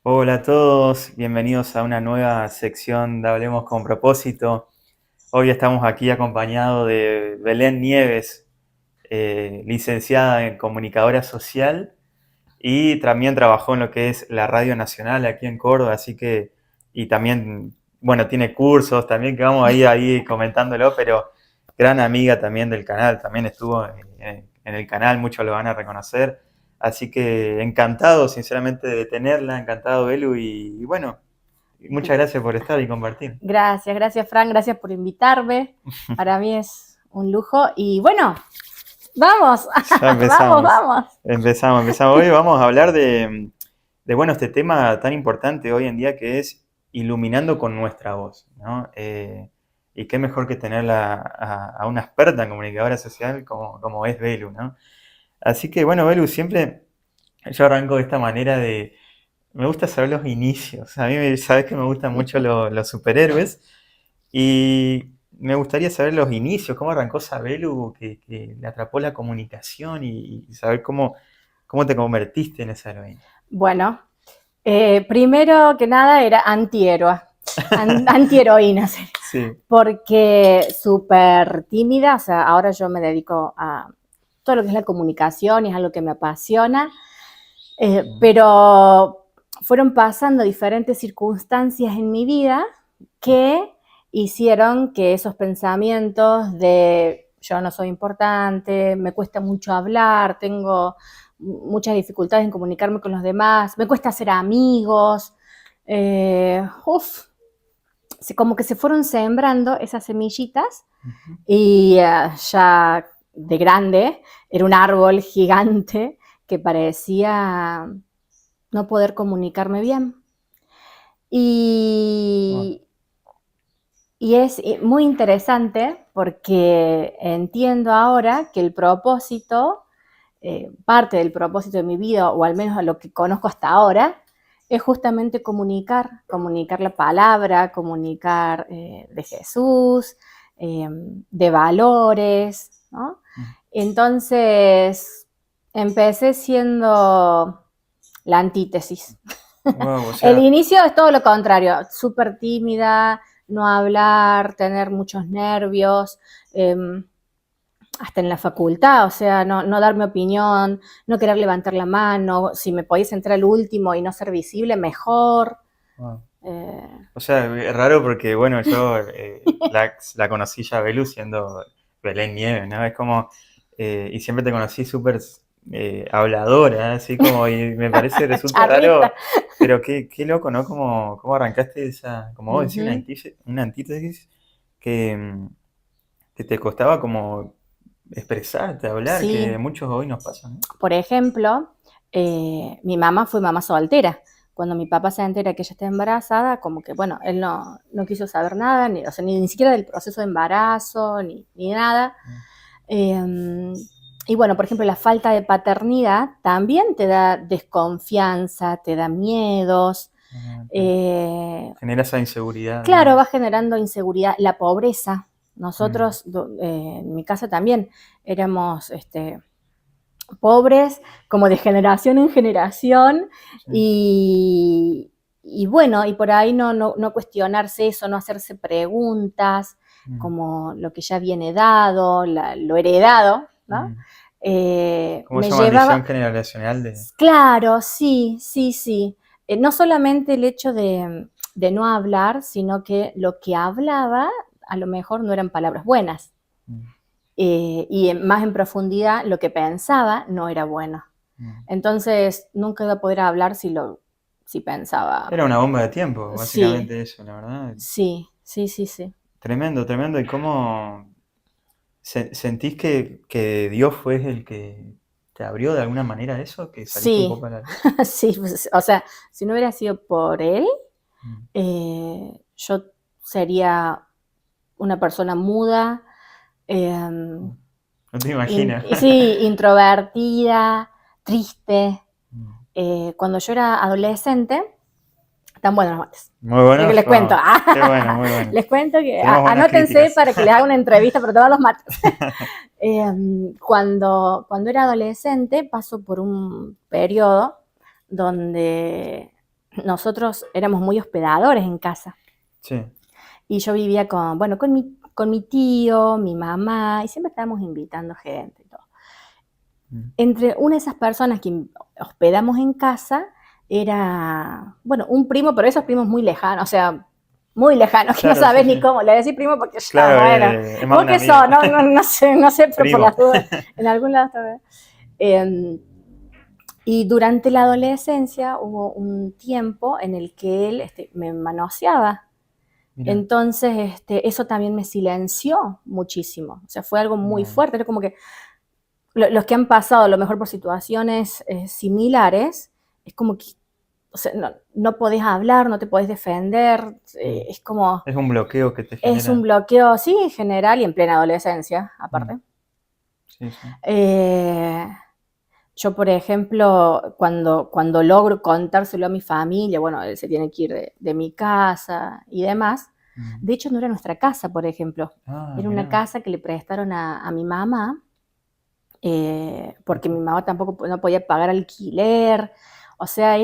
Hola a todos, bienvenidos a una nueva sección de Hablemos con Propósito. Hoy estamos aquí acompañados de Belén Nieves, licenciada en Comunicadora Social y también trabajó en lo que es la Radio Nacional aquí en Córdoba, así que, y también, bueno, tiene cursos también que vamos ahí comentándolo, pero gran amiga también del canal, también estuvo en el canal, muchos lo van a reconocer. Así que encantado, sinceramente, de tenerla, encantado, Belu, y bueno, muchas gracias por estar y compartir. Gracias, Fran, gracias por invitarme. Para mí es un lujo. Y bueno, vamos, Ya empezamos. vamos. Empezamos. Hoy vamos a hablar de, bueno, este tema tan importante hoy en día que es iluminando con nuestra voz, ¿no? Y qué mejor que tenerla a una experta en comunicadora social como es Belu, ¿no? Así que, bueno, Belu, siempre yo arranco de esta manera de... Me gusta saber los inicios. A mí sabes que me gustan mucho los superhéroes y me gustaría saber los inicios, cómo arrancó Sabelu, que le atrapó la comunicación y saber cómo te convertiste en esa heroína. Bueno, primero que nada era antihéroe, antiheroína, Sí. porque súper tímida, o sea, ahora yo me dedico a todo lo que es la comunicación y es algo que me apasiona, pero fueron pasando diferentes circunstancias en mi vida que hicieron que esos pensamientos de yo no soy importante, me cuesta mucho hablar, tengo muchas dificultades en comunicarme con los demás, me cuesta hacer amigos, como que se fueron sembrando esas semillitas y ya de grande era un árbol gigante que parecía no poder comunicarme bien. Y es muy interesante porque entiendo ahora que el propósito, parte del propósito de mi vida, o al menos a lo que conozco hasta ahora, es justamente comunicar la palabra, comunicar de Jesús, de valores, ¿no? Entonces, empecé siendo la antítesis. Wow, o sea, el inicio es todo lo contrario, súper tímida, no hablar, tener muchos nervios, hasta en la facultad, o sea, no darme opinión, no querer levantar la mano, si me podéis entrar al último y no ser visible, mejor. Wow. O sea, es raro porque, bueno, yo la conocí ya a Belu siendo Belén Nieves, ¿no? Es como, y siempre te conocí súper habladora, así como, y me parece, resulta raro, pero qué loco, ¿no? Como arrancaste esa, como vos decís, una antítesis que te costaba como expresarte, hablar, Sí. que muchos hoy nos pasan, ¿no? Por ejemplo, mi mamá fue mamá soltera. Cuando mi papá se entera que ella está embarazada, como que, bueno, él no quiso saber nada, o sea, ni siquiera del proceso de embarazo, ni nada. Y bueno, por ejemplo, la falta de paternidad también te da desconfianza, te da miedos. Genera esa inseguridad. Claro, va generando inseguridad. La pobreza. Nosotros, en mi casa también, éramos pobres, como de generación en generación, sí. Y bueno, y por ahí no cuestionarse eso, no hacerse preguntas, como lo que ya viene dado, lo heredado, ¿no? Como me esa llevaba... maldición generacional de... Claro, sí. No solamente el hecho de no hablar, sino que lo que hablaba a lo mejor no eran palabras buenas. Y más en profundidad lo que pensaba no era bueno. Entonces nunca iba a poder hablar si pensaba. Era una bomba de tiempo, básicamente, sí, eso, la verdad. Sí. Tremendo. ¿Y cómo sentís que Dios fue el que te abrió de alguna manera eso? ¿Que saliste un poco a la luz? Sí, o sea, si no hubiera sido por él, yo sería una persona muda, no te imaginas. Sí, introvertida, triste. Cuando yo era adolescente, tan buenos los mates. Muy bueno. Les cuento. Qué bueno, muy bueno. Les cuento que anótense para que les haga una entrevista para tomar los mates. Cuando era adolescente paso por un periodo donde nosotros éramos muy hospedadores en casa. Sí. Y yo vivía con mi tío, mi mamá, y siempre estábamos invitando gente y todo. Entre una de esas personas que hospedamos en casa era, un primo, pero esos primos muy lejanos, o sea, muy lejanos, que Claro, no sabes sí, ni sí. cómo. Le decís primo porque ya, Claro, bueno. es más ¿Vos un qué amigo. sos? No sé, pero por Primo. las dudas, en algún lado está bien. Y durante la adolescencia hubo un tiempo en el que él me manoseaba. Mira. Entonces, eso también me silenció muchísimo. O sea, fue algo muy fuerte. Era como que los que han pasado a lo mejor por situaciones similares, es como que, o sea, no podés hablar, no te podés defender, es como... Es un bloqueo que te Es un genera. bloqueo, sí, en general y en plena adolescencia, aparte. Sí, sí. Yo, por ejemplo, cuando logro contárselo a mi familia, bueno, él se tiene que ir de mi casa y demás. De hecho, no era nuestra casa, por ejemplo. Era una casa que le prestaron a mi mamá, porque mi mamá tampoco no podía pagar alquiler. O sea,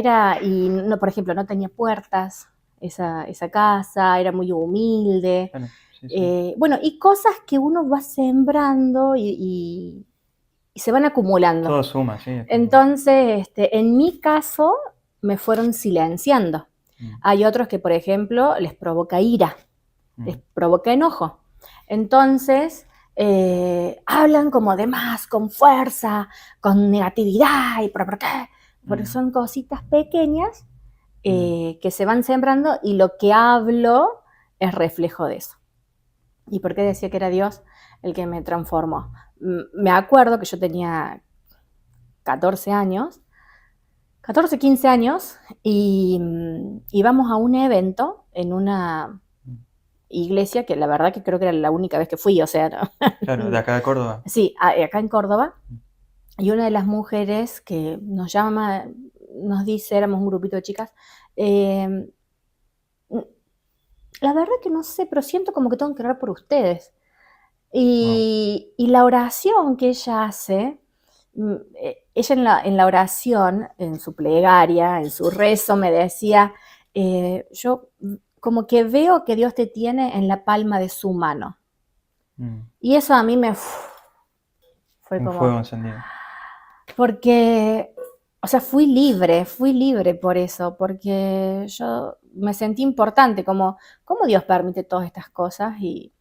por ejemplo, no tenía puertas esa casa, era muy humilde. Claro, sí, sí. Y cosas que uno va sembrando y se van acumulando. Todo suma, sí. Entonces, en mi caso, me fueron silenciando. Hay otros que, por ejemplo, les provoca ira, les provoca enojo. Entonces, hablan como de más, con fuerza, con negatividad, y ¿por qué? Porque son cositas pequeñas que se van sembrando y lo que hablo es reflejo de eso. ¿Y por qué decía que era Dios el que me transformó? Me acuerdo que yo tenía 14, 15 años, y íbamos a un evento en una iglesia que la verdad que creo que era la única vez que fui, o sea... ¿no? Claro, de acá de Córdoba. Sí, acá en Córdoba, y una de las mujeres que nos llama, nos dice, éramos un grupito de chicas, la verdad que no sé, pero siento como que tengo que orar por ustedes. Y la oración que ella hace, ella en la oración, en su plegaria, en su rezo, me decía, yo como que veo que Dios te tiene en la palma de su mano. Y eso a mí fue como... Un fuego encendido. Porque, o sea, fui libre por eso, porque yo me sentí importante, como Dios permite todas estas cosas y...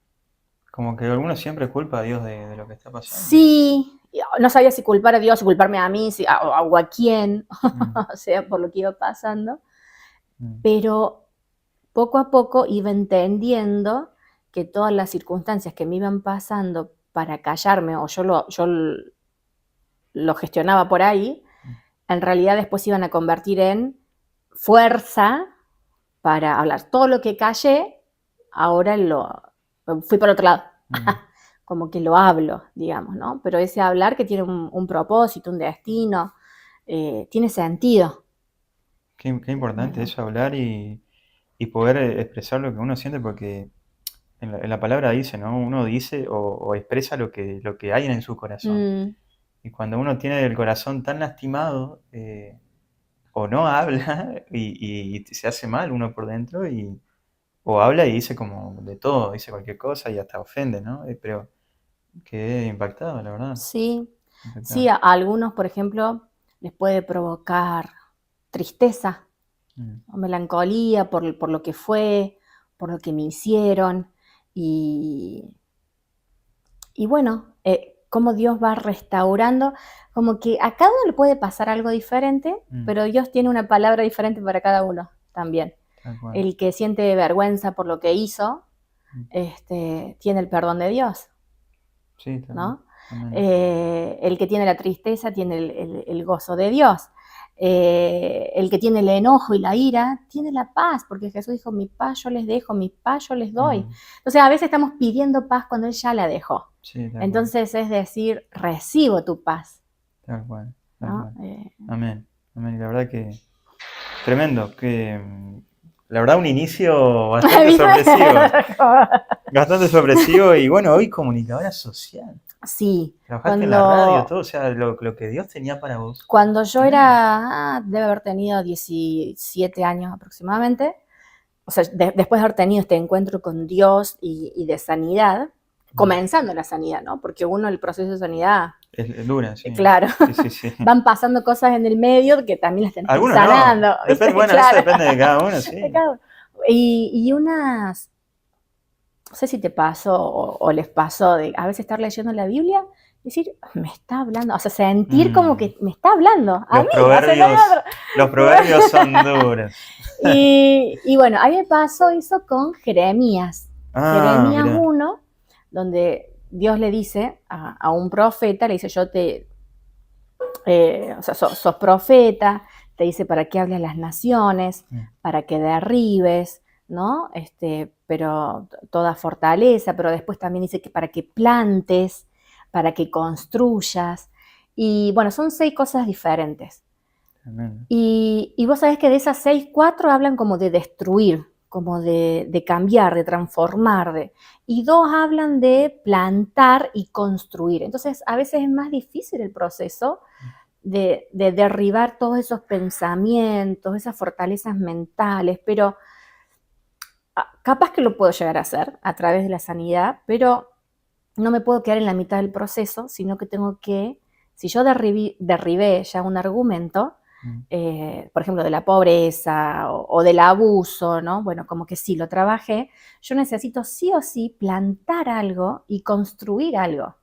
Como que alguno siempre culpa a Dios de lo que está pasando. Sí, no sabía si culpar a Dios, si culparme a mí, o a quién, o sea, por lo que iba pasando. Pero poco a poco iba entendiendo que todas las circunstancias que me iban pasando para callarme, o yo lo gestionaba por ahí, en realidad después iban a convertir en fuerza para hablar. Todo lo que callé, ahora fui por otro lado. Como que lo hablo, digamos, ¿no? Pero ese hablar que tiene un propósito, un destino, tiene sentido. Qué importante eso, hablar y poder expresar lo que uno siente, porque en la palabra dice, ¿no? Uno dice o expresa lo que hay en su corazón. Y cuando uno tiene el corazón tan lastimado, o no habla y se hace mal uno por dentro, o habla y dice como de todo, dice cualquier cosa y hasta ofende, ¿no? Pero quedé impactado, la verdad. Sí, Impactado. sí, a algunos, por ejemplo, les puede provocar tristeza o melancolía por lo que fue, por lo que me hicieron, y bueno, cómo Dios va restaurando, como que a cada uno le puede pasar algo diferente, pero Dios tiene una palabra diferente para cada uno también. El que siente vergüenza por lo que hizo, tiene el perdón de Dios, Sí, ¿no? El que tiene la tristeza tiene el gozo de Dios. El que tiene el enojo y la ira tiene la paz, porque Jesús dijo, mi paz yo les dejo, mi paz yo les doy. Entonces a veces estamos pidiendo paz cuando Él ya la dejó. Sí, entonces es decir, recibo tu paz. Tal cual. ¿No? Amén. Amén. La verdad que tremendo. La verdad un inicio bastante sorpresivo. Bastante sorpresivo. Y bueno, hoy comunicadora social. Sí, Trabajaste en la radio, todo, o sea, lo que Dios tenía para vos. cuando yo era, debe haber tenido 17 años aproximadamente, o sea, después de haber tenido este encuentro con Dios y de sanidad, comenzando la sanidad, ¿no? Porque uno, el proceso de sanidad, es dura, sí. claro, Sí. van pasando cosas en el medio que también las tenés que ir Algunos sanando. no. Depende, bueno, claro. eso depende de cada uno, sí. Y unas, no sé si te pasó o les pasó de a veces estar leyendo la Biblia y decir, me está hablando, o sea, sentir como que me está hablando a mí. Los proverbios son duros. Y bueno, a mí me pasó eso con Jeremías. Jeremías Mirá. 1, donde Dios le dice a un profeta, le dice, o sea, sos profeta, te dice para qué hables a las naciones, para que derribes, ¿no? Pero toda fortaleza, pero después también dice que para que plantes, para que construyas. Y bueno, son 6 cosas diferentes. Y vos sabés que de esas 6, 4 hablan como de destruir, como de cambiar, de transformar, y 2 hablan de plantar y construir. Entonces, a veces es más difícil el proceso de derribar todos esos pensamientos, esas fortalezas mentales, pero capaz que lo puedo llegar a hacer a través de la sanidad, pero no me puedo quedar en la mitad del proceso, sino que tengo que, si yo derribé ya un argumento, por ejemplo, de la pobreza o del abuso, ¿no? Bueno, como que sí, lo trabajé, yo necesito sí o sí plantar algo y construir algo.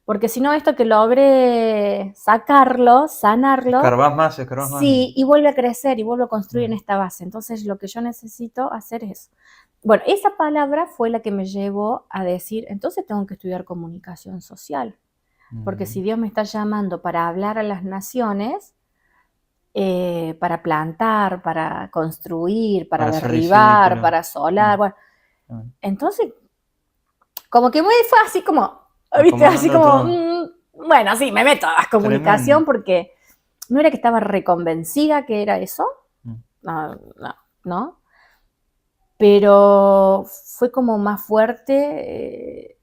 Porque si no, esto que logré sacarlo, sanarlo, escarbás más. Sí, y vuelve a crecer y vuelve a construir en esta base. Entonces, lo que yo necesito hacer es, bueno, esa palabra fue la que me llevó a decir, entonces tengo que estudiar comunicación social. Porque si Dios me está llamando para hablar a las naciones, para plantar, para construir, para derribar, para asolar, bueno, entonces, como que fue así como, ¿viste? Así como, bueno, sí, me meto a comunicación porque no era que estaba reconvencida que era eso, no, pero fue como más fuerte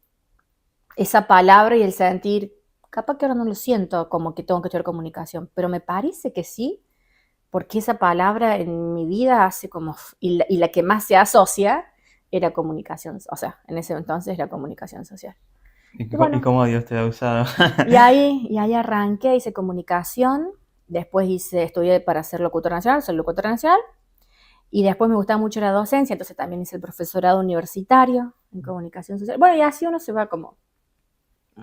esa palabra y el sentir, capaz que ahora no lo siento como que tengo que estudiar comunicación, pero me parece que sí, porque esa palabra en mi vida hace como, y la que más se asocia era comunicación, o sea, en ese entonces era comunicación social. ¿Y cómo Dios te ha usado? y ahí arranqué, hice comunicación, después estudié para ser locutor nacional, soy locutor nacional, y después me gustaba mucho la docencia, entonces también hice el profesorado universitario en comunicación social. Bueno, y así uno se va como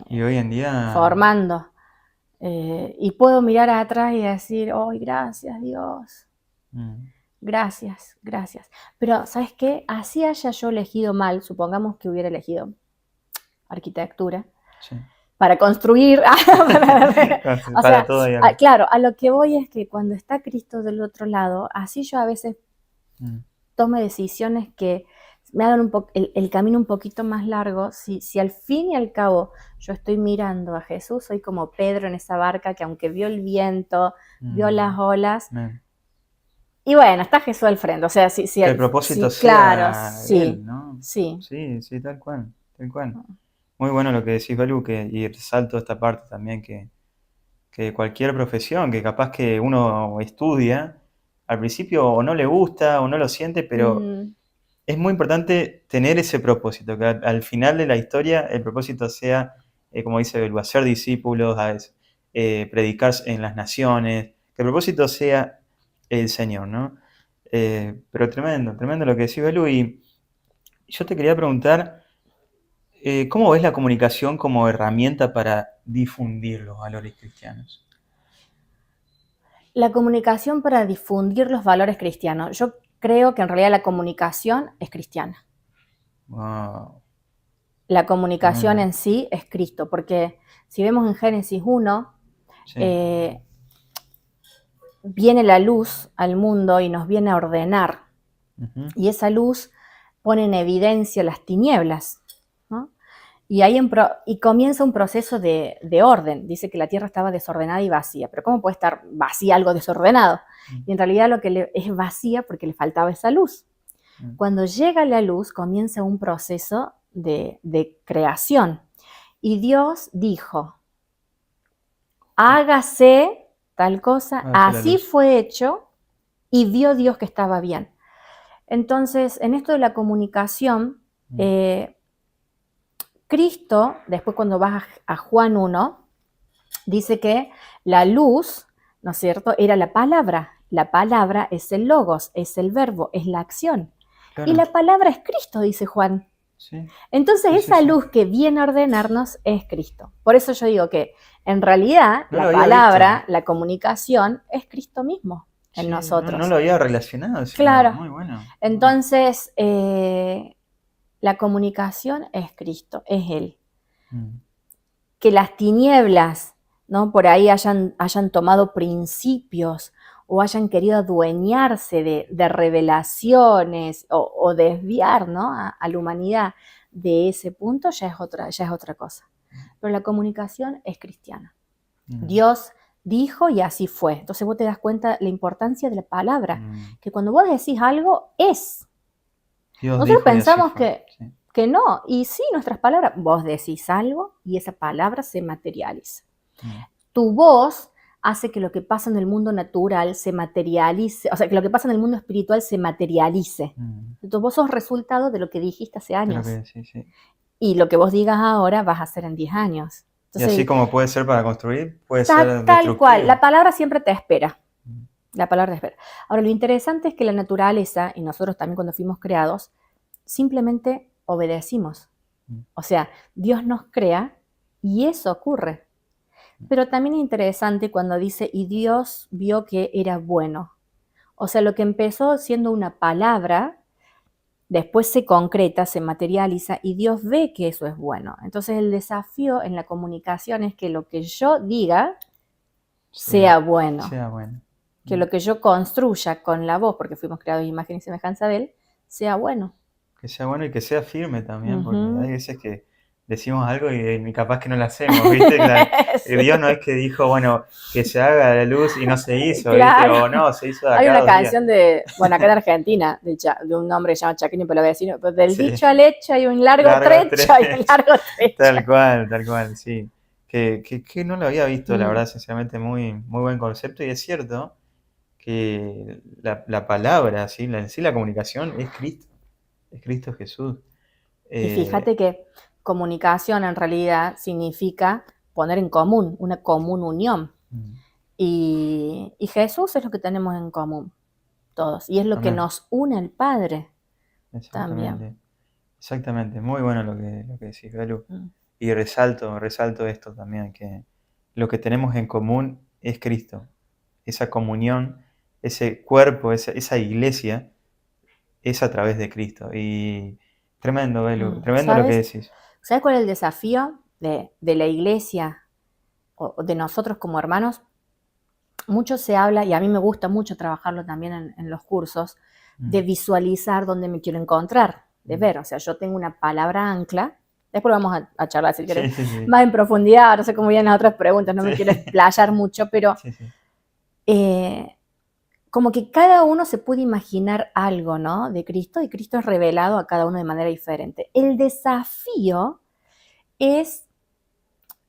y hoy en día formando. Y puedo mirar atrás y decir, ¡ay, gracias Dios! Gracias. Pero, ¿sabes qué? Así haya yo elegido mal, supongamos que hubiera elegido arquitectura, para construir. O sea, claro, a lo que voy es que cuando está Cristo del otro lado, así yo a veces tome decisiones que me hagan el camino un poquito más largo. Si al fin y al cabo yo estoy mirando a Jesús, soy como Pedro en esa barca que aunque vio el viento, vio las olas, y bueno, está Jesús al frente. O sea, si el propósito sea Él, ¿no? Sí, tal cual. Muy bueno lo que decís, Belu, y resalto esta parte también, que cualquier profesión, que capaz que uno estudia, al principio o no le gusta o no lo siente, pero es muy importante tener ese propósito, que al final de la historia el propósito sea, como dice Belu, hacer discípulos, predicar en las naciones, que el propósito sea el Señor, ¿no? Pero tremendo lo que decís, Belu, y yo te quería preguntar, ¿cómo ves la comunicación como herramienta para difundir los valores cristianos? La comunicación para difundir los valores cristianos. Yo creo que en realidad la comunicación es cristiana. Wow. La comunicación en sí es Cristo, porque si vemos en Génesis 1, viene la luz al mundo y nos viene a ordenar. Y esa luz pone en evidencia las tinieblas, ¿no? Y ahí comienza un proceso de orden. Dice que la tierra estaba desordenada y vacía. Pero ¿cómo puede estar vacía algo desordenado? Y en realidad lo que es vacía porque le faltaba esa luz. Cuando llega la luz, comienza un proceso de creación. y Dios dijo, hágase tal cosa, Hágase la así luz. fue hecho, y vio Dios que estaba bien. Entonces, en esto de la comunicación, Cristo, después cuando vas a Juan 1, dice que la luz, ¿no es cierto?, era la palabra. La palabra es el logos, es el verbo, es la acción. Y Claro, la palabra es Cristo, dice Juan. sí, Entonces sí, sí, esa sí. luz que viene a ordenarnos es Cristo. Por eso yo digo que en realidad No lo la había visto. palabra, la comunicación es Cristo mismo en Sí, no nosotros. lo había relacionado ese lado. Claro. Muy bueno, muy bueno. Entonces la comunicación es Cristo, es Él. Mm, Que las tinieblas, ¿no?, por ahí hayan tomado principios o hayan querido adueñarse de revelaciones o desviar, ¿no?, a la humanidad de ese punto, ya es otra cosa. Pero la comunicación es cristiana. mm, Dios dijo y así fue. Entonces vos te das cuenta la importancia de la palabra, mm. que cuando vos decís algo, es. Dios Nosotros dijo y así pensamos fue. que, Sí. que no, y sí, nuestras palabras, vos decís algo y esa palabra se materializa. Mm, Tu voz hace que lo que pasa en el mundo natural se materialice, o sea, que lo que pasa en el mundo espiritual se materialice. mm. Entonces vos sos resultado de lo que dijiste hace De lo que años decís, sí. y lo que vos digas ahora vas a hacer en 10 años. Y así Entonces, como puede ser para construir, puede ser tal cual, la destructivo. palabra siempre te espera. Mm, La palabra te espera. Ahora, lo interesante es que la naturaleza, y nosotros también cuando fuimos creados, simplemente obedecimos. mm, O sea, Dios nos crea y eso ocurre. Pero también es interesante cuando dice, y Dios vio que era bueno. O sea, lo que empezó siendo una palabra, después se concreta, se materializa y Dios ve que eso es bueno. Entonces el desafío en la comunicación es que lo que yo diga sea, sea bueno, sea bueno. que Mm. lo que yo construya con la voz, porque fuimos creados en imagen y semejanza de Él, sea bueno. Que sea bueno y que sea firme también, porque hay Ujú. veces que decimos algo y capaz que no lo hacemos, ¿viste? Dios no Sí. es que dijo, bueno, que se haga la luz y no se hizo, ¿viste? Claro. O no, se hizo de Hay acá una 2 días. canción de, bueno, acá en Argentina, de un hombre que se llama Chaqueño Pelavecino, pues del Sí, dicho al hecho hay un largo largo trecho, hay un trecho. largo trecho. Tal cual, sí. Que no lo había visto, la Mm, verdad, sinceramente, muy, muy buen concepto. Y es cierto que la palabra, ¿sí? En sí la comunicación es Cristo Jesús. Y Eh, fíjate que comunicación en realidad significa poner en común, una común unión. mm, Y Jesús es lo que tenemos en común, todos. Y es lo que amén, nos une al Padre también. exactamente. Exactamente, muy bueno lo que decís, Belu. Mm, Y resalto esto también, que lo que tenemos en común es Cristo. Esa comunión, ese cuerpo, esa iglesia, es a través de Cristo. Y tremendo, Belu, tremendo lo que ¿Sabes? decís. ¿Sabes cuál es el desafío de la iglesia o de nosotros como hermanos? Mucho se habla, y a mí me gusta mucho trabajarlo también en los cursos, de Mm, visualizar dónde me quiero encontrar, de mm. ver, o sea, yo tengo una palabra ancla, después vamos a charlar si Sí, querés sí, sí. más en profundidad, no sé cómo vienen las otras preguntas, no Sí, me quiero explayar mucho, pero sí, sí. eh, como que cada uno se puede imaginar algo, ¿no?, de Cristo, y Cristo es revelado a cada uno de manera diferente. El desafío es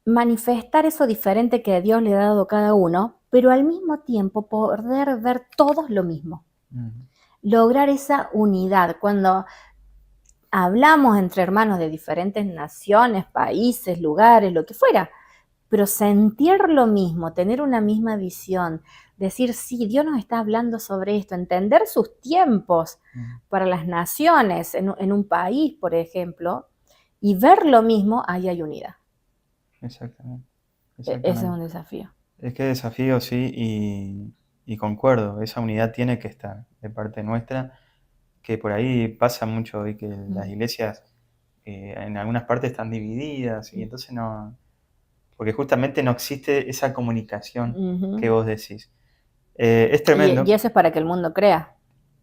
manifestar eso diferente que Dios le ha dado a cada uno, pero al mismo tiempo poder ver todos lo mismo. Mm, Lograr esa unidad. Cuando hablamos entre hermanos de diferentes naciones, países, lugares, lo que fuera, pero sentir lo mismo, tener una misma visión, decir, sí, Dios nos está hablando sobre esto, entender sus tiempos mm. para las naciones en un país, por ejemplo, y ver lo mismo, ahí hay unidad. Exactamente, Ese es exactamente. un desafío. Es que desafío, sí, y concuerdo, esa unidad tiene que estar de parte nuestra, que por ahí pasa mucho y que las Mm. iglesias en algunas partes están divididas y entonces no, porque justamente no existe esa comunicación que Ujú. vos decís. Es Y tremendo. eso es para que el mundo crea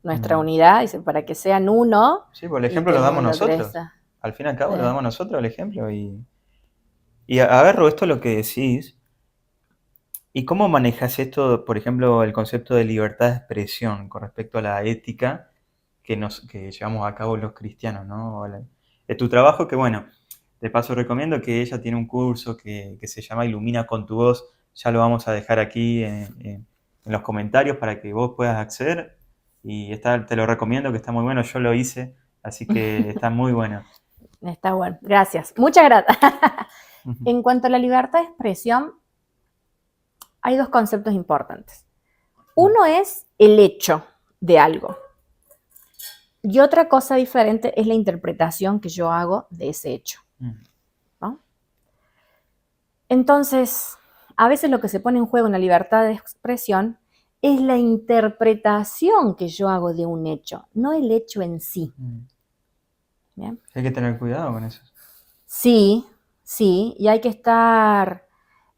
nuestra Mm, unidad, para que sean uno sí, por el y ejemplo que lo el damos mundo nosotros. crezca. Al fin y al cabo lo Sí. damos nosotros el ejemplo. Y agarro esto lo que decís. ¿Y cómo manejas esto, por ejemplo, el concepto de libertad de expresión con respecto a la ética que llevamos a cabo los cristianos, ¿no? De tu trabajo, que bueno, De paso recomiendo que ella tiene un curso que se llama Ilumina con tu voz. Ya lo vamos a dejar aquí en los comentarios para que vos puedas acceder. Y te lo recomiendo, que está muy bueno. Yo lo hice, así que está muy bueno. Está bueno, gracias. Muchas gracias. En cuanto a la libertad de expresión, hay dos conceptos importantes. Uno es el hecho de algo. Y otra cosa diferente es la interpretación que yo hago de ese hecho, ¿no? Entonces, a veces lo que se pone en juego en la libertad de expresión es la interpretación que yo hago de un hecho, no el hecho en sí. ¿Bien? Hay que tener cuidado con eso. Sí, y hay que estar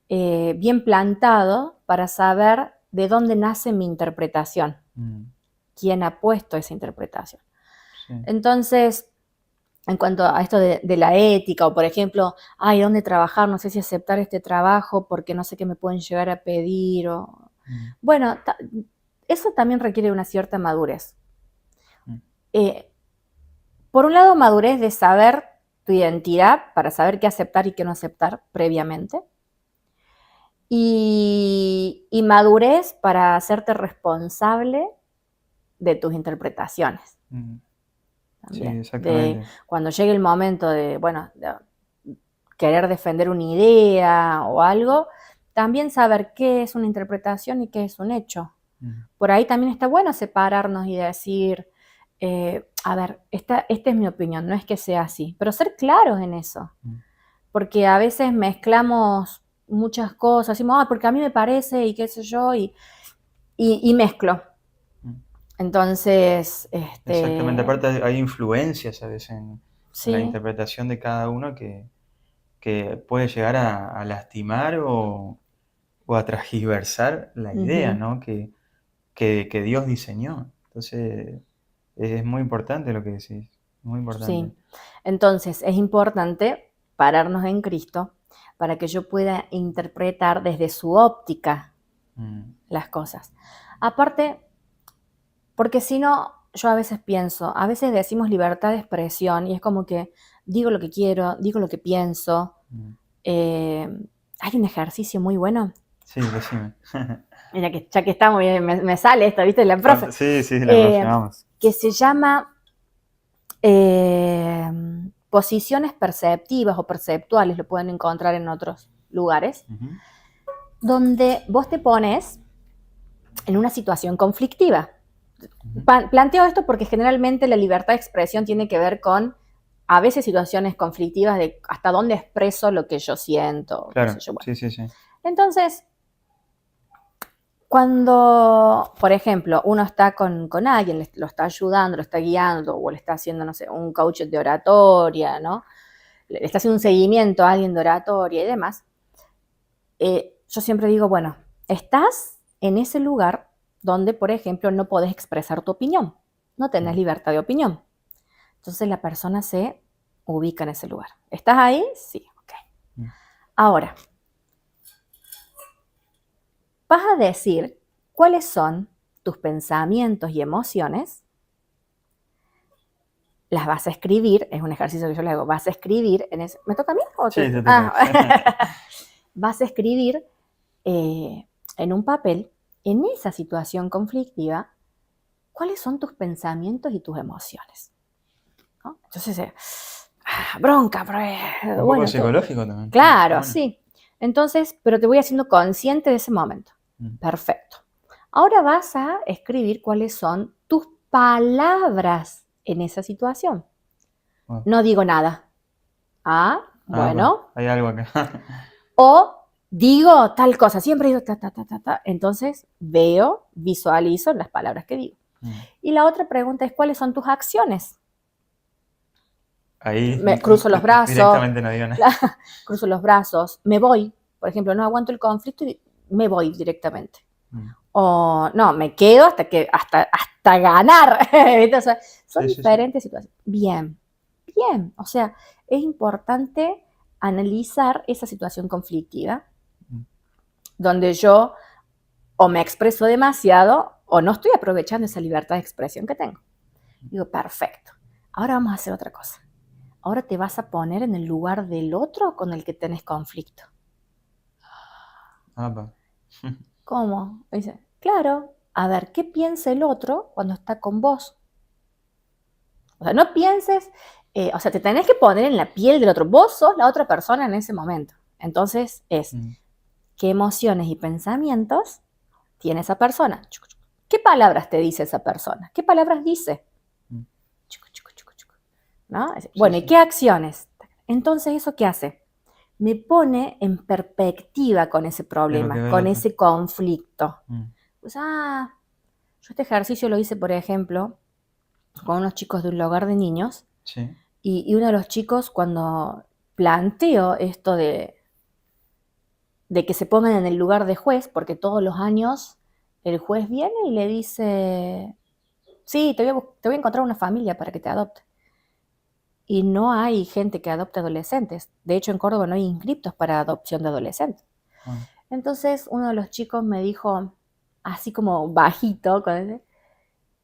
bien plantado para saber de dónde nace mi interpretación, quién ha puesto esa interpretación. Sí. Entonces, en cuanto a esto de la ética, o por ejemplo, ¿dónde trabajar? No sé si aceptar este trabajo porque no sé qué me pueden llegar a pedir. Bueno, eso también requiere una cierta madurez. Por un lado, madurez de saber tu identidad, para saber qué aceptar y qué no aceptar previamente. Y madurez para hacerte responsable de tus interpretaciones. También, sí, exactamente. Cuando llegue el momento de querer defender una idea o algo, también saber qué es una interpretación y qué es un hecho. Por ahí también está bueno separarnos y decir, a ver, esta es mi opinión, no es que sea así, pero ser claros en eso. Porque a veces mezclamos muchas cosas, decimos, porque a mí me parece y qué sé yo, y mezclo. Entonces, Exactamente, aparte hay influencias a veces en la interpretación de cada uno que puede llegar a lastimar o a transgiversar la idea, ¿no? que Dios diseñó. Entonces, es muy importante lo que decís, muy importante. Sí, entonces es importante pararnos en Cristo para que yo pueda interpretar desde su óptica las cosas. Aparte, porque si no, yo a veces pienso, a veces decimos libertad de expresión y es como que digo lo que quiero, digo lo que pienso. Hay un ejercicio muy bueno. Sí, decime. Mira, ya que estamos, me sale esto, ¿viste? La profe. Sí, la profe, vamos. Que se llama posiciones perceptivas o perceptuales, lo pueden encontrar en otros lugares, donde vos te pones en una situación conflictiva. Planteo esto porque generalmente la libertad de expresión tiene que ver con, a veces, situaciones conflictivas de hasta dónde expreso lo que yo siento. Claro, qué sé yo. Sí. Entonces, cuando, por ejemplo, uno está con alguien, lo está ayudando, lo está guiando, o le está haciendo, no sé, un coach de oratoria, ¿no? Le está haciendo un seguimiento a alguien de oratoria y demás, yo siempre digo, bueno, estás en ese lugar donde, por ejemplo, no podés expresar tu opinión, no tenés libertad de opinión. Entonces la persona se ubica en ese lugar. ¿Estás ahí? Sí, ok. Ahora, vas a decir cuáles son tus pensamientos y emociones, las vas a escribir, es un ejercicio que yo le hago, vas a escribir en ese... ¿Me toca a mí? Sí, te toca. Vas a escribir en un papel, en esa situación conflictiva, cuáles son tus pensamientos y tus emociones, ¿no? Entonces, bronca, pero... Un poco psicológico también. Claro, bueno. Sí. Entonces, pero te voy haciendo consciente de ese momento. Perfecto. Ahora vas a escribir cuáles son tus palabras en esa situación. Bueno. No digo nada. Bueno. Hay algo acá. O digo tal cosa, siempre digo ta. Entonces veo, visualizo las palabras que digo. Y la otra pregunta es, ¿cuáles son tus acciones? Ahí me cruzo los brazos. Directamente no digo nada. Cruzo los brazos, me voy. Por ejemplo, no aguanto el conflicto y me voy directamente. O no, me quedo hasta ganar. O sea, son diferentes situaciones. Bien. O sea, es importante analizar esa situación conflictiva donde yo o me expreso demasiado o no estoy aprovechando esa libertad de expresión que tengo. Digo, perfecto. Ahora vamos a hacer otra cosa. ahora te vas a poner en el lugar del otro con el que tenés conflicto. Apa. ¿Cómo? Dice, claro, a ver, ¿qué piensa el otro cuando está con vos? O sea, no pienses, o sea, te tenés que poner en la piel del otro. Vos sos la otra persona en ese momento. Entonces es, ¿qué emociones y pensamientos tiene esa persona? ¿Qué palabras te dice esa persona? ¿Qué palabras dice? ¿No? Bueno, ¿y qué acciones? Entonces, ¿eso qué hace? Me pone en perspectiva con ese problema, con ese conflicto. Pues, yo este ejercicio lo hice, por ejemplo, con unos chicos de un hogar de niños. Sí. Y uno de los chicos, cuando planteó esto de que se pongan en el lugar de juez, porque todos los años el juez viene y le dice, sí, te voy a encontrar una familia para que te adopte. Y no hay gente que adopte adolescentes. De hecho, en Córdoba no hay inscriptos para adopción de adolescentes. Entonces, uno de los chicos me dijo, así como bajito,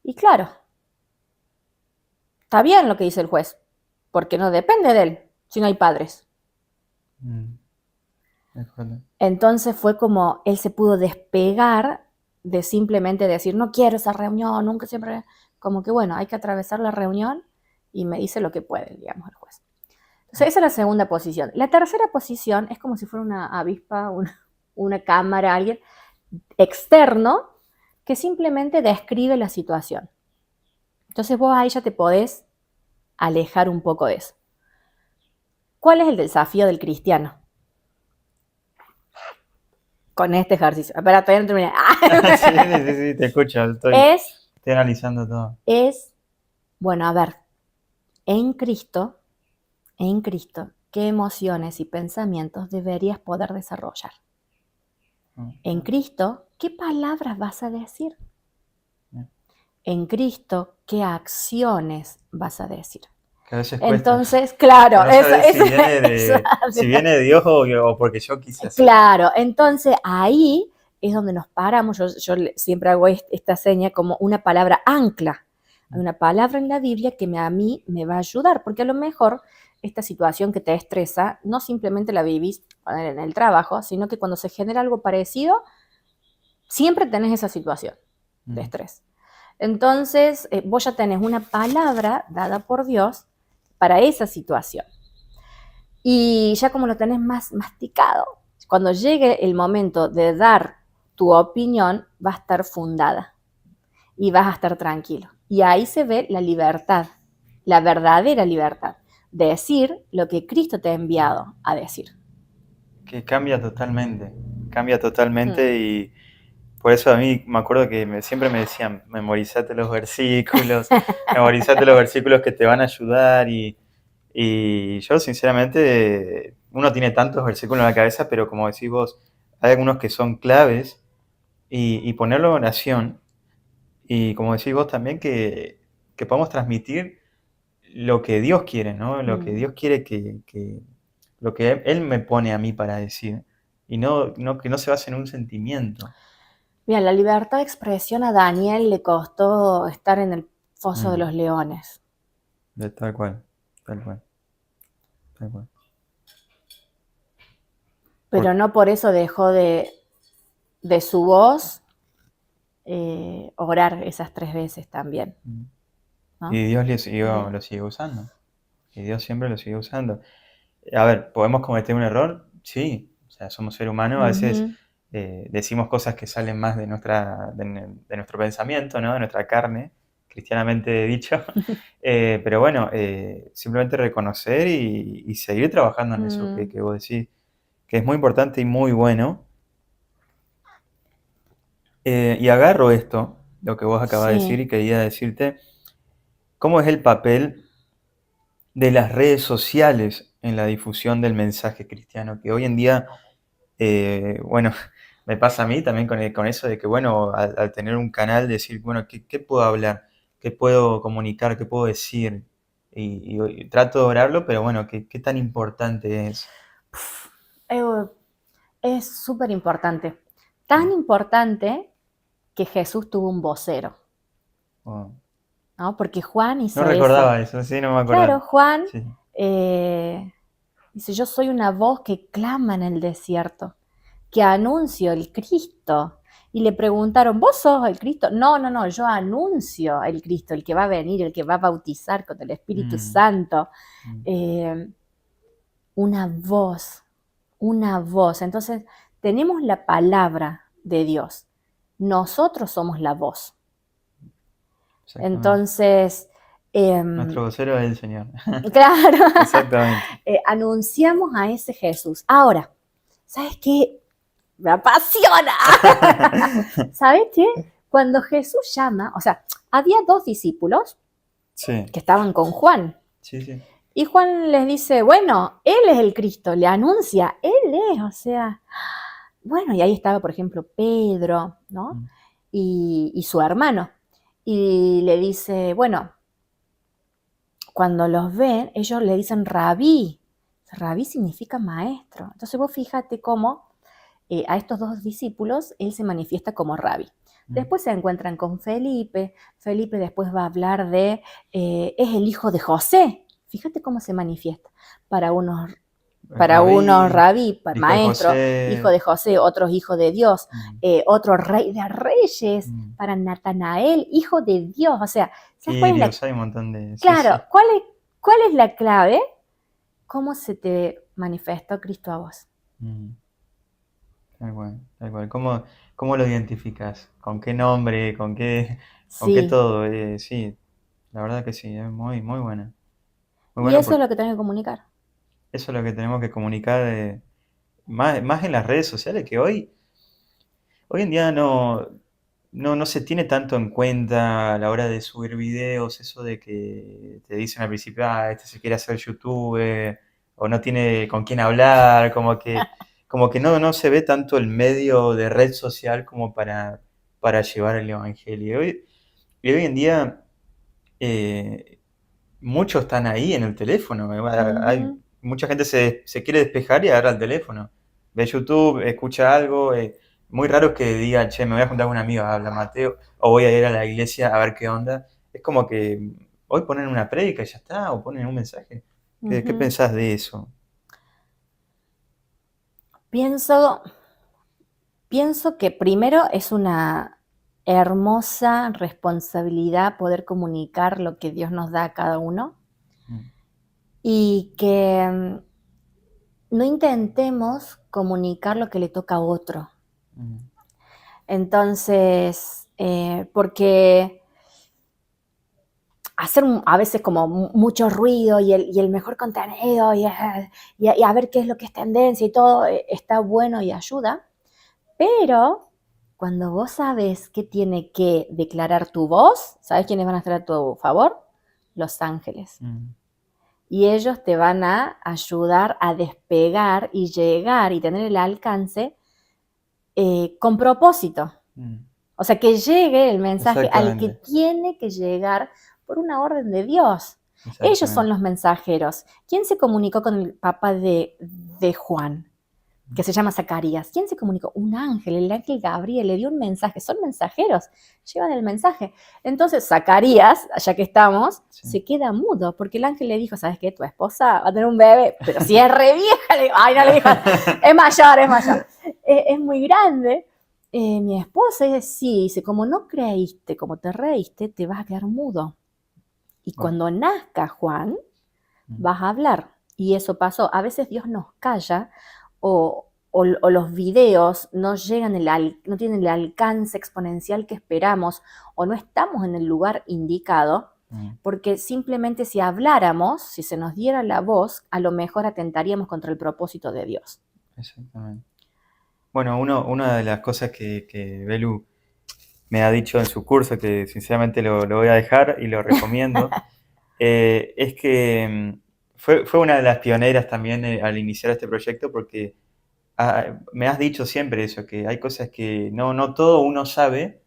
y claro, está bien lo que dice el juez, porque no depende de él, si no hay padres. Entonces fue como él se pudo despegar de simplemente decir, no quiero esa reunión, nunca siempre, como que bueno, hay que atravesar la reunión y me dice lo que puede, digamos, el juez. Entonces esa es la segunda posición. La tercera posición es como si fuera una avispa, una cámara, alguien externo que simplemente describe la situación. Entonces vos ahí ya te podés alejar un poco de eso. ¿Cuál es el desafío del cristiano? Con este ejercicio. Espera, todavía no terminé. Sí, te escucho. Estoy analizando todo. Bueno, a ver, en Cristo, ¿qué emociones y pensamientos deberías poder desarrollar? En Cristo, ¿qué palabras vas a decir? En Cristo, ¿qué acciones vas a decir? Que a veces entonces, claro, si viene de Dios o porque yo quise hacer. Claro, entonces ahí es donde nos paramos. Yo siempre hago esta seña como una palabra ancla. Hay una palabra en la Biblia que a mí me va a ayudar, porque a lo mejor esta situación que te estresa no simplemente la vivís en el trabajo, sino que cuando se genera algo parecido, siempre tenés esa situación de estrés. Entonces, vos ya tenés una palabra dada por Dios para esa situación. Y ya como lo tenés más masticado, cuando llegue el momento de dar tu opinión, va a estar fundada y vas a estar tranquilo. Y ahí se ve la libertad, la verdadera libertad, de decir lo que Cristo te ha enviado a decir. Que cambia totalmente y por eso a mí me acuerdo que siempre me decían, memorizate los versículos, memorizate los versículos que te van a ayudar y yo sinceramente, uno tiene tantos versículos en la cabeza, pero como decís vos, hay algunos que son claves y ponerlo en oración y como decís vos también que podamos transmitir lo que Dios quiere, ¿no? Lo que Dios quiere que lo que Él me pone a mí para decir y que no se base en un sentimiento. Mira, la libertad de expresión a Daniel le costó estar en el foso de los leones. Tal cual. Pero no por eso dejó de su voz orar esas 3 veces también. ¿No? Y Dios lo sigue usando. Y Dios siempre lo sigue usando. A ver, ¿podemos cometer un error? Sí. O sea, somos seres humanos, a veces decimos cosas que salen más de nuestro pensamiento, ¿no? De nuestra carne, cristianamente dicho. Pero bueno, simplemente reconocer y seguir trabajando en eso que vos decís, que es muy importante y muy bueno. Y agarro esto, lo que vos acabas de decir, y quería decirte, ¿cómo es el papel de las redes sociales en la difusión del mensaje cristiano? Que hoy en día, bueno, me pasa a mí también con eso de que, bueno, al tener un canal, decir, bueno, ¿qué puedo hablar? ¿Qué puedo comunicar? ¿Qué puedo decir? Y trato de orarlo, pero bueno, ¿qué tan importante es? Es súper importante. Tan importante que Jesús tuvo un vocero. Wow. ¿No? Porque Juan hizo eso. No recordaba eso, sí, no me acordaba. Claro, Juan Dice, yo soy una voz que clama en el desierto, que anuncio el Cristo. Y le preguntaron, ¿vos sos el Cristo? No, no, no, yo anuncio el Cristo, el que va a venir, el que va a bautizar con el Espíritu Mm, Santo. mm, Eh, una voz, una voz. Entonces, tenemos la palabra de Dios. Nosotros somos la voz. exactamente. Entonces, Nuestro vocero es el Señor. claro, Exactamente. anunciamos a ese Jesús. Ahora, ¿sabes qué? Me apasiona. ¿Sabes qué? Cuando Jesús llama, o sea, había dos discípulos Sí, que estaban con Juan. sí, sí. Y Juan les dice, bueno, Él es el Cristo, le anuncia, Él es, o sea, bueno, y ahí estaba, por ejemplo, Pedro, ¿no? Mm, Y su hermano. Y le dice, bueno, cuando los ven, ellos le dicen rabí. Rabí significa maestro. Entonces vos fíjate cómo a estos dos discípulos él se manifiesta como rabí. mm. Después se encuentran con Felipe. Felipe después va a hablar de, es el hijo de José. Fíjate cómo se manifiesta. Para unos Rabí, rabí, hijo de maestro, hijo José. de José, otros hijo de Dios, Mm, otro rey de reyes, mm. para Natanael, hijo de Dios. O sea, ¿sabes cuál es la... Quirios, hay un montón de... Sí, Claro, sí. cuál es la clave? ¿Cómo se te manifestó Cristo a vos? Mm, tal cual, tal cual. ¿Cómo lo identificas? ¿Con qué nombre? ¿Con qué Sí, todo? Sí, la verdad que sí, es muy, muy buena. Muy y buena eso es porque lo que tenés que comunicar. eso es lo que tenemos que comunicar más en las redes sociales, que hoy en día no se tiene tanto en cuenta a la hora de subir videos, eso de que te dicen al principio, este se quiere hacer youtuber, o no tiene con quién hablar, como que no se ve tanto el medio de red social como para llevar el evangelio. Y hoy en día eh, muchos están ahí en el teléfono. Hay, Ujú, mucha gente se quiere despejar y agarra el teléfono. Ve YouTube, escucha algo. Muy raro que diga, che, me voy a juntar con un amigo, habla Mateo, o voy a ir a la iglesia a ver qué onda. Es como que hoy ponen una prédica y ya está, o ponen un mensaje. ¿Qué ujú. pensás de eso? Pienso, pienso que primero es una hermosa responsabilidad poder comunicar lo que Dios nos da a cada uno Mm, y que no intentemos comunicar lo que le toca a otro. mm, Entonces, porque hacer a veces como mucho ruido y el mejor contenido y a ver qué es lo que es tendencia y todo está bueno y ayuda, pero cuando vos sabes qué tiene que declarar tu voz, ¿sabes quiénes van a estar a tu favor? Los ángeles. mm, Y ellos te van a ayudar a despegar y llegar y tener el alcance con propósito. mm. O sea, que llegue el mensaje al que Exactamente, tiene que llegar por una orden de Dios. Ellos son exactamente. los mensajeros. ¿Quién se comunicó con el papá de Juan? Que se llama Zacarías. ¿Quién se comunicó? Un ángel, el ángel Gabriel le dio un mensaje. Son mensajeros, llevan el mensaje. Entonces Zacarías, ya que estamos, Sí. se queda mudo porque el ángel le dijo, ¿sabes qué? Tu esposa va a tener un bebé, pero si es re vieja, le digo, ay, no le dijo, es mayor, es mayor. Es muy grande. Mi esposa dice, sí, dice, como no creíste, como te reíste, te vas a quedar mudo. Y Bueno, cuando nazca Juan, mm, vas a hablar. Y eso pasó. A veces Dios nos calla o los videos no llegan, no tienen el alcance exponencial que esperamos o no estamos en el lugar indicado, mm, porque simplemente si habláramos, si se nos diera la voz, a lo mejor atentaríamos contra el propósito de Dios. exactamente. Bueno, una de las cosas que Belu me ha dicho en su curso, que sinceramente lo voy a dejar y lo recomiendo, es que fue una de las pioneras también al iniciar este proyecto, porque me has dicho siempre eso, que hay cosas que no todo uno sabe,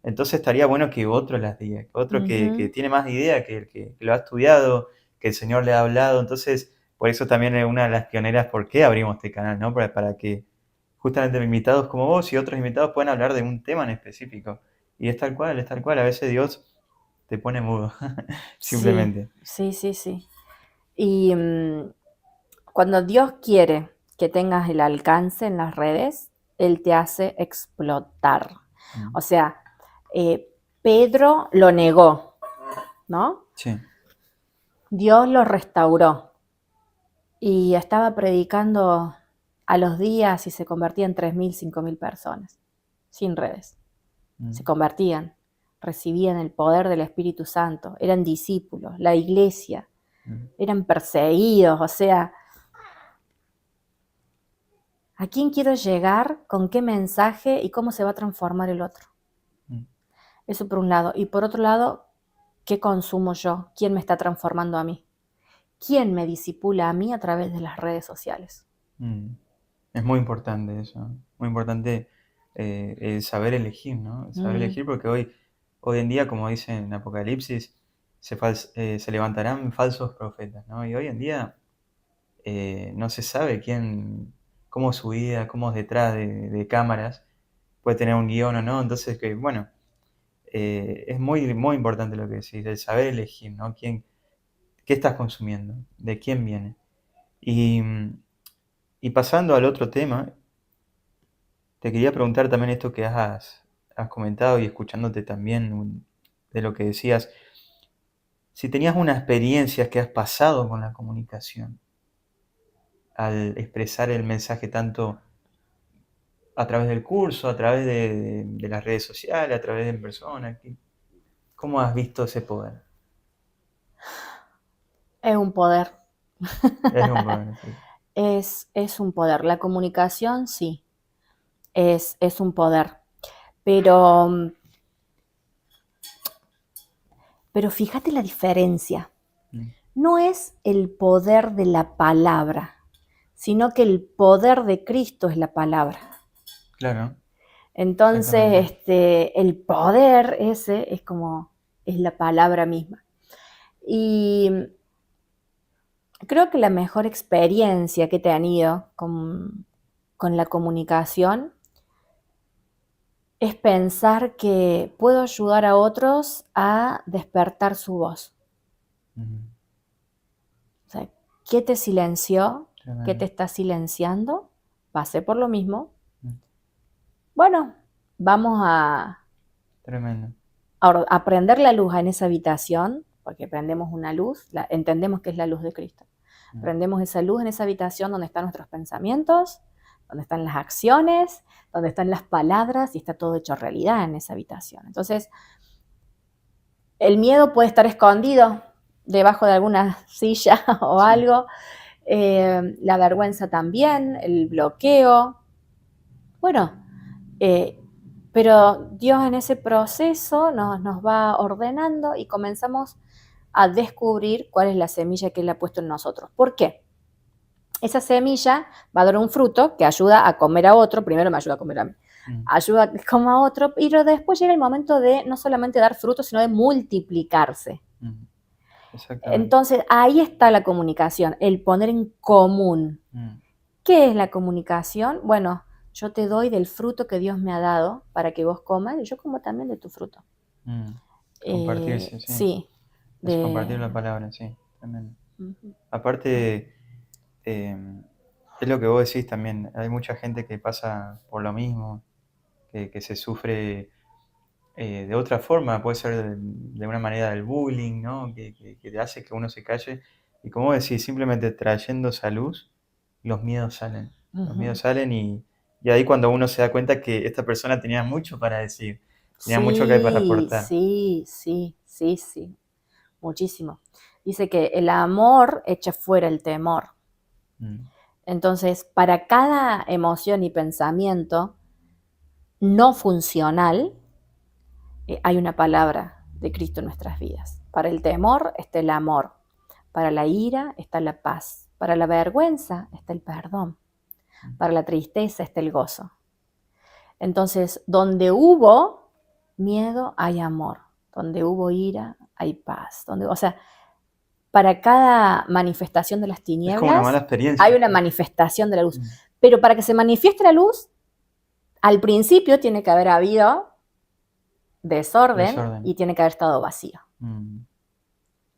entonces estaría bueno que otro las diga, que otro que Ujú. tiene más idea, que el que lo ha estudiado, que el Señor le ha hablado. Entonces, por eso también es una de las pioneras, por qué abrimos este canal, ¿no? Para que justamente invitados como vos y otros invitados puedan hablar de un tema en específico. Y es tal cual, a veces Dios te pone mudo, Sí, simplemente. sí, sí, sí. Y cuando Dios quiere que tengas el alcance en las redes, Él te hace explotar. O sea, Pedro lo negó, ¿no? Sí. Dios lo restauró y estaba predicando a los días y se convertían en 3.000, 5.000 personas, sin redes. Se convertían, recibían el poder del Espíritu Santo, eran discípulos, la iglesia, eran perseguidos, o sea, ¿a quién quiero llegar? ¿Con qué mensaje? ¿Y cómo se va a transformar el otro? Eso por un lado. Y por otro lado, ¿qué consumo yo? ¿Quién me está transformando a mí? ¿Quién me discipula a mí a través de las redes sociales? Es muy importante eso, muy importante el saber elegir, ¿no? Saber elegir porque hoy en día, como dice en Apocalipsis, se levantarán falsos profetas, ¿no? Y hoy en día no se sabe cómo es su vida, cómo es detrás de cámaras, puede tener un guión o no, entonces bueno, es muy, muy importante lo que decís, el saber elegir, ¿no? ¿Qué estás consumiendo? ¿De quién viene? Y pasando al otro tema, te quería preguntar también esto que has comentado y escuchándote también de lo que decías, si tenías una experiencia que has pasado con la comunicación al expresar el mensaje tanto a través del curso, a través de las redes sociales, a través de en persona, ¿cómo has visto ese poder? Es un poder. Es un poder, sí. Es un poder. La comunicación, sí, es un poder. Pero fíjate la diferencia. No es el poder de la palabra, sino que el poder de Cristo es la palabra. Claro. Entonces, el poder ese es la palabra misma. Y creo que la mejor experiencia que he tenido con la comunicación es pensar que puedo ayudar a otros a despertar su voz. O sea, ¿qué te silenció? Tremendo. ¿Qué te está silenciando? Pasé por lo mismo. Bueno, vamos a Tremendo. a prender la luz en esa habitación, porque prendemos una luz, entendemos que es la luz de Cristo. Prendemos esa luz en esa habitación donde están nuestros pensamientos, donde están las acciones, donde están las palabras y está todo hecho realidad en esa habitación. Entonces, el miedo puede estar escondido debajo de alguna silla o algo, la vergüenza también, el bloqueo. Bueno, pero Dios en ese proceso nos va ordenando y comenzamos a descubrir cuál es la semilla que Él ha puesto en nosotros. ¿Por qué? Esa semilla va a dar un fruto que ayuda a comer a otro, primero me ayuda a comer a mí, ayuda a que coma a otro, pero después llega el momento de no solamente dar frutos, sino de multiplicarse. Exactamente. Entonces, ahí está la comunicación, el poner en común. ¿Qué es la comunicación? Bueno, yo te doy del fruto que Dios me ha dado para que vos comas y yo como también de tu fruto. Compartirse, sí. Sí. Es compartir la palabra, sí. Tremendo. Aparte, es lo que vos decís también. Hay mucha gente que pasa por lo mismo, que se sufre de otra forma. Puede ser de una manera del bullying, ¿no? Que te hace que uno se calle. Y como vos decís, simplemente trayendo esa luz, los miedos salen. Los miedos salen y ahí cuando uno se da cuenta que esta persona tenía mucho para decir, tenía mucho que para aportar. Sí. Muchísimo. Dice que el amor echa fuera el temor. Entonces, para cada emoción y pensamiento no funcional, hay una palabra de Cristo en nuestras vidas. Para el temor está el amor. Para la ira está la paz. Para la vergüenza está el perdón. Para la tristeza está el gozo. Entonces, donde hubo miedo, hay amor. Donde hubo ira, hay paz. O sea, para cada manifestación de las tinieblas, es como una mala experiencia. Hay una manifestación de la luz. Pero para que se manifieste la luz, al principio tiene que haber habido desorden. Y tiene que haber estado vacío.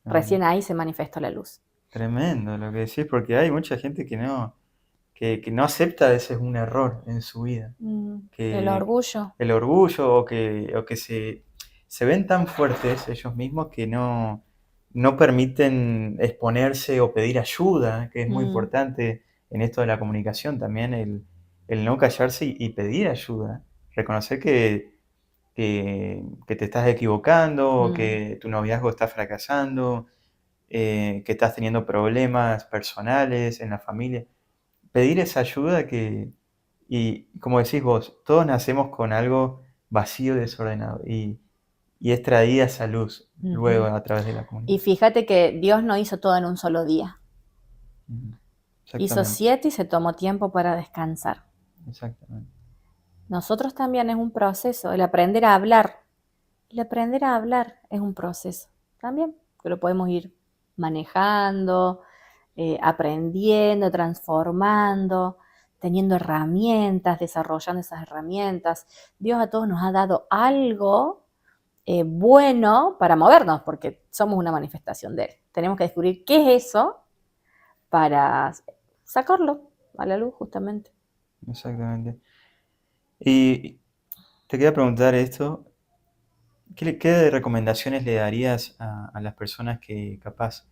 Recién ahí se manifestó la luz. Tremendo lo que decís, porque hay mucha gente que no acepta a veces un error en su vida. El Que orgullo. el orgullo o que se ven tan fuertes ellos mismos que no permiten exponerse o pedir ayuda, que es muy Mm, importante en esto de la comunicación también, el no callarse y pedir ayuda. Reconocer que te estás equivocando o mm. que tu noviazgo está fracasando, que estás teniendo problemas personales en la familia. Pedir esa ayuda y como decís vos, todos nacemos con algo vacío y desordenado y es traída esa luz luego Ujú. a través de la Y comunicación. fíjate que Dios no hizo todo en un solo día. Ujú. Hizo Exactamente, 7 y se tomó tiempo para descansar. exactamente. Nosotros también es un proceso, el aprender a hablar. El aprender a hablar es un proceso también, que lo podemos ir manejando, aprendiendo, transformando, teniendo herramientas, desarrollando esas herramientas. Dios a todos nos ha dado algo bueno para movernos, porque somos una manifestación de Él. Tenemos que descubrir qué es eso para sacarlo a la luz, justamente. Exactamente. Y te quería preguntar esto, ¿qué recomendaciones le darías a las personas que capaz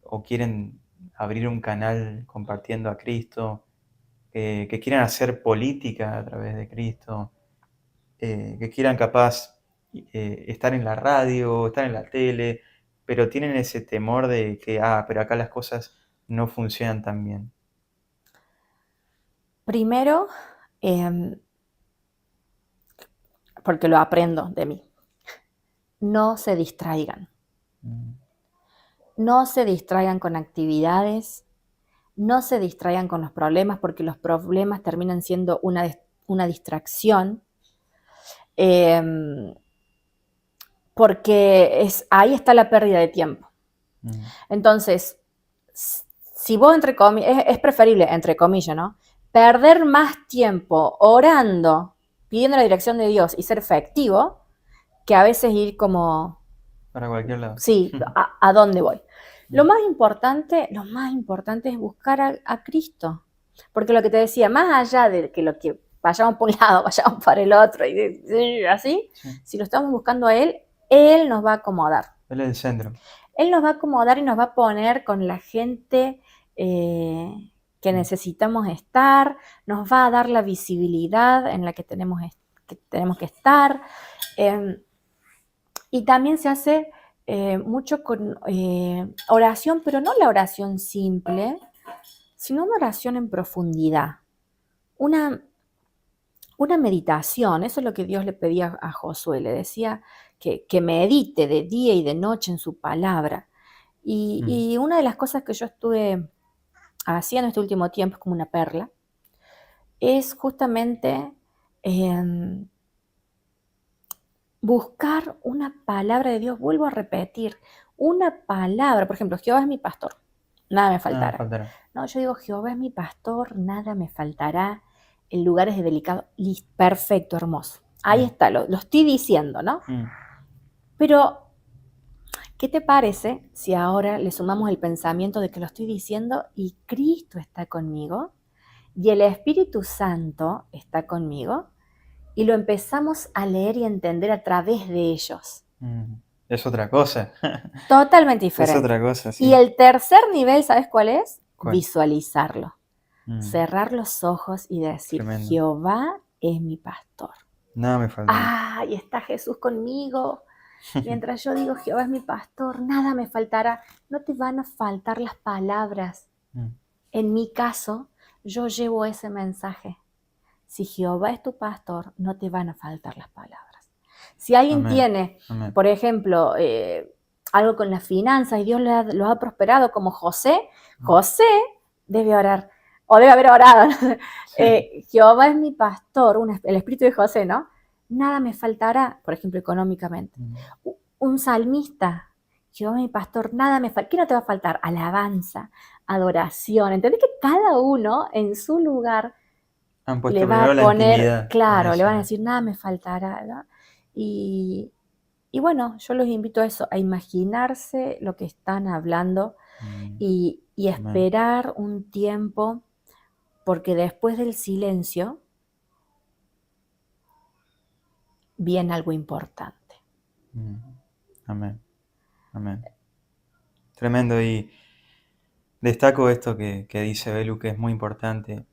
o quieren abrir un canal compartiendo a Cristo, que quieran hacer política a través de Cristo, que quieran capaz estar en la radio, estar en la tele, pero tienen ese temor de que, pero acá las cosas no funcionan tan bien? Primero, eh, porque lo aprendo de mí, no se distraigan. Mm, No se distraigan con actividades, no se distraigan con los problemas, porque los problemas terminan siendo una distracción, eh, porque ahí está la pérdida de tiempo. mm, Entonces, si vos, entre comillas, es preferible, entre comillas, ¿no? Perder más tiempo orando, pidiendo la dirección de Dios y ser efectivo, que a veces ir como, para cualquier lado. sí, ¿a dónde voy? Lo más importante es buscar a Cristo. Porque lo que te decía, más allá de que lo que vayamos por un lado, vayamos para el otro, y así, Sí, si lo estamos buscando a Él nos va a acomodar. él es el centro. Él nos va a acomodar y nos va a poner con la gente que Mm, necesitamos estar, nos va a dar la visibilidad en la que tenemos que estar. Eh, y también se hace mucho con oración, pero no la oración simple, sino una oración en profundidad. Una, una meditación, eso es lo que Dios le pedía a Josué, le decía que medite de día y de noche en su palabra. mm, Y una de las cosas que yo estuve haciendo este último tiempo, es como una perla, es justamente eh, buscar una palabra de Dios. Vuelvo a repetir, una palabra, por ejemplo, Jehová es mi pastor, nada me nada faltará. faltará. No, yo digo, Jehová es mi pastor, nada me faltará, en lugares de delicado, perfecto, hermoso. Ahí Mm, está, lo estoy diciendo, ¿no? mm, Pero, ¿qué te parece si ahora le sumamos el pensamiento de que lo estoy diciendo y Cristo está conmigo y el Espíritu Santo está conmigo y lo empezamos a leer y entender a través de ellos? mm. Es otra cosa. Totalmente Es diferente. otra cosa, Y sí. el tercer nivel, ¿sabes cuál es? ¿Cuál? Visualizarlo. Mm, Cerrar los ojos y decir, tremendo. Jehová es mi pastor. Nada me faltará. Ah, y está Jesús conmigo. Mientras yo digo, Jehová es mi pastor, nada me faltará. No te van a faltar las palabras. Mm, En mi caso, yo llevo ese mensaje. Si Jehová es tu pastor, no te van a faltar las palabras. Si alguien amén, tiene, amén. por ejemplo, algo con las finanzas y Dios lo ha prosperado como José, Mm. José debe orar, o debe haber orado. Jehová es mi pastor, el espíritu de José, ¿no? Nada me faltará, por ejemplo, económicamente. Mm. Un salmista, Jehová es mi pastor, nada me falta. ¿Qué no te va a faltar? Alabanza, adoración. ¿Entendés que cada uno en su lugar Han le puesto va primero a la poner, intimidad en claro, le eso, van a ¿no? decir, nada me faltará, ¿no? Y, y bueno, yo los invito a eso, a imaginarse lo que están hablando, y Amén. esperar un tiempo, porque después del silencio viene algo importante. Amén. Amén. Tremendo. Y destaco esto que dice Belu, que es muy importante.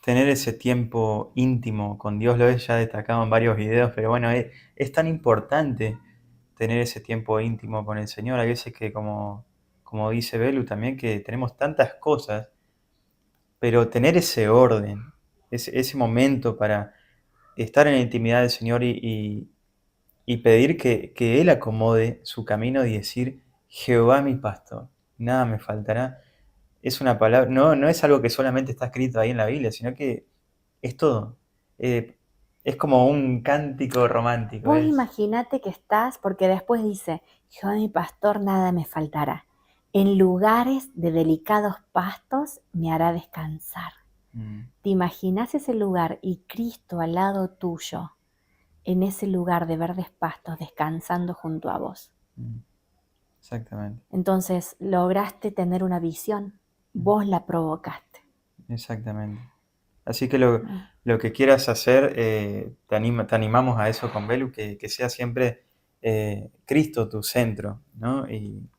Tener ese tiempo íntimo con Dios, lo he ya destacado en varios videos, pero bueno, es tan importante tener ese tiempo íntimo con el Señor. Hay veces que, como dice Belu también, que tenemos tantas cosas, pero tener ese orden, ese momento para estar en la intimidad del Señor y pedir que Él acomode su camino y decir, Jehová mi pastor, nada me faltará. Es una palabra, no es algo que solamente está escrito ahí en la Biblia, sino que es todo. Es como un cántico romántico. Vos imaginate que estás, porque después dice, Jehová mi pastor, nada me faltará. En lugares de delicados pastos me hará descansar. ¿Te imaginas ese lugar y Cristo al lado tuyo, en ese lugar de verdes pastos, descansando junto a vos? Exactamente. Entonces lograste tener una visión, vos la provocaste. Exactamente. Así que lo que quieras hacer, te animamos a eso con Belu, que sea siempre Cristo tu centro, ¿no? Y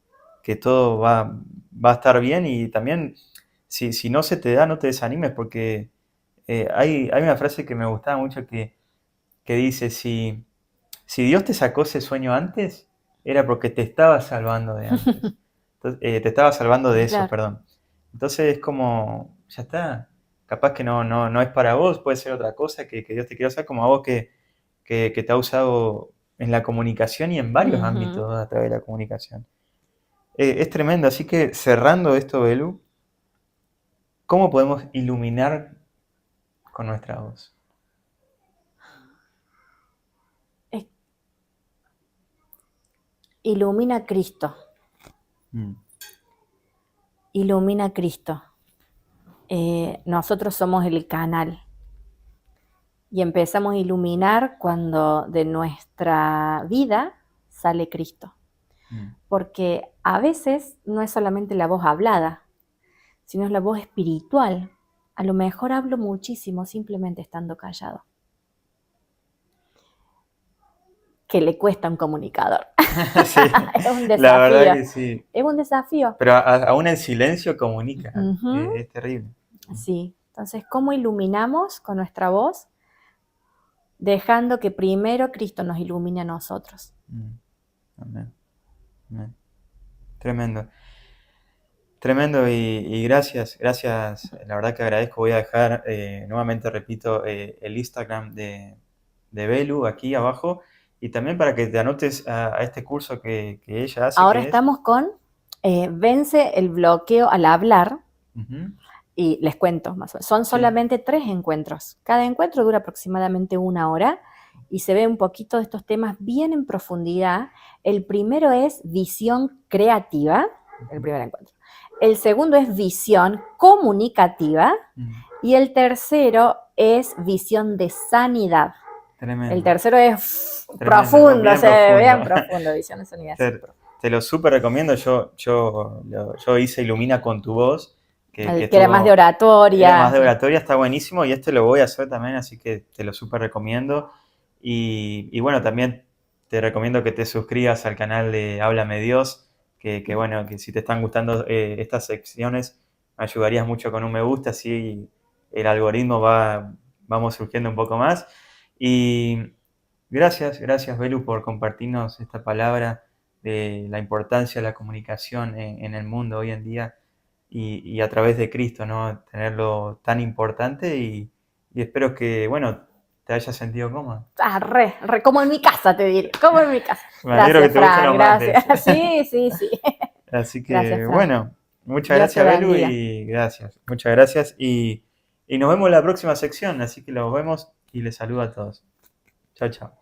que todo va a estar bien. Y también, si no se te da, no te desanimes, porque hay una frase que me gustaba mucho que dice, si Dios te sacó ese sueño antes, era porque te estaba salvando de antes. Entonces, te estaba salvando de eso, Claro. perdón. Entonces es como, ya está. Capaz que no es para vos, puede ser otra cosa que Dios te quiera usar, como a vos que te ha usado en la comunicación y en varios ámbitos a través de la comunicación. Es tremendo, así que cerrando esto, Belu, ¿cómo podemos iluminar con nuestra voz? Ilumina a Cristo. Ilumina a Cristo. Nosotros somos el canal y empezamos a iluminar cuando de nuestra vida sale Cristo. Porque a veces no es solamente la voz hablada, sino es la voz espiritual. A lo mejor hablo muchísimo simplemente estando callado. Que le cuesta a un comunicador. Sí, es un desafío. la verdad que sí. Es un desafío. Pero aún en silencio comunica. Es terrible. Sí. Entonces, ¿cómo iluminamos con nuestra voz? Dejando que primero Cristo nos ilumine a nosotros. Amén. Amén. Tremendo. Tremendo y gracias. La verdad que agradezco. Voy a dejar, nuevamente repito, el Instagram de Belu aquí abajo. Y también para que te anotes a este curso que ella hace. Ahora estamos con Vence el bloqueo al hablar. Y les cuento más o menos. Son solamente 3 encuentros. Cada encuentro dura aproximadamente 1 hora y se ve un poquito de estos temas bien en profundidad. El primero es visión creativa, el primer encuentro. El segundo es visión comunicativa y el tercero es visión de sanidad. Tremendo. El tercero es profundo, se vean profundo, visión de sanidad. Te lo súper recomiendo. Yo hice Ilumina con tu voz. Que era más de oratoria. Era más de oratoria, está buenísimo y este lo voy a hacer también, así que te lo súper recomiendo. Y bueno, también te recomiendo que te suscribas al canal de Háblame Dios, que bueno, que si te están gustando estas secciones, me ayudarías mucho con un me gusta, así el algoritmo vamos surgiendo un poco más. Y gracias Belu por compartirnos esta palabra de la importancia de la comunicación en el mundo hoy en día. Y a través de Cristo, ¿no? Tenerlo tan importante y espero que, bueno, te hayas sentido cómodo. Como en mi casa, te diré, como en mi casa. Me alegro que te gusten los mates. Sí. Así que, gracias, bueno, muchas gracias, Belu, y gracias. Muchas gracias. Y nos vemos en la próxima sección, así que los vemos y les saludo a todos. Chao, chao.